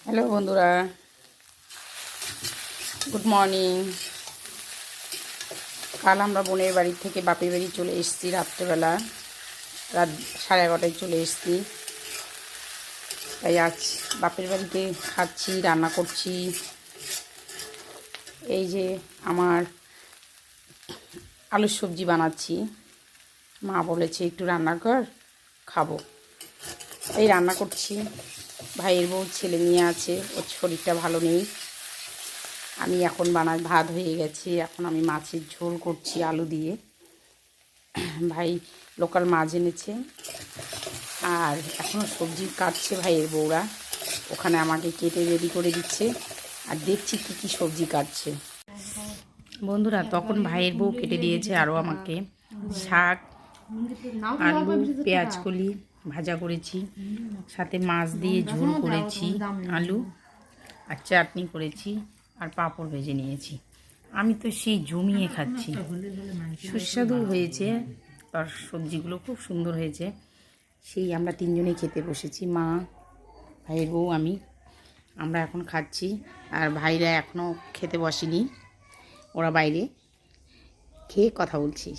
Hello বন্ধুরা, good morning. কাল আমরা বোনের বাড়ি থেকে বাপের বাড়ি চলে এসেছি রাত্রেবেলা, রাত 11:30টায় চলে এসেছি। তাই আজ বাপের বাড়িতে খাচ্ছি, রান্না করছি। এই যে আমার আলুর সবজি বানাচ্ছি, মা বলেছে একটু রান্না কর, খাবো। এই রান্না করছি। ভাইয়ের বউ ছেলে নিয়ে আছে, ওর শরীরটা ভালো নেই। আমি এখন ভাত হয়ে গেছে, এখন আমি মাছের ঝোল করছি আলু দিয়ে। ভাই লোকাল মাছ এনেছে, আর এখনও সবজি কাটছে ভাইয়ের বউরা, ওখানে আমাকে কেটে রেডি করে দিচ্ছে, আর দেখছি কী কী সবজি কাটছে। বন্ধুরা, তখন ভাইয়ের বউ কেটে দিয়েছে আরও আমাকে শাক, আলু, পেঁয়াজ কলি ভাজা করেছি, সাথে মাছ দিয়ে ঝোল করেছি, আলু আর চাটনি করেছি, আর পাঁপড় ভেজে নিয়েছি। আমি তো সেই জমিয়ে খাচ্ছি, সুস্বাদু হয়েছে, আর সবজিগুলো খুব সুন্দর হয়েছে। সেই আমরা তিনজনে খেতে বসেছি, মা, ভাইয়ের বউ, আমি। আমরা এখন খাচ্ছি, আর ভাইরা এখনও খেতে বসেনি, ওরা বাইরে খেয়ে কথা বলছি।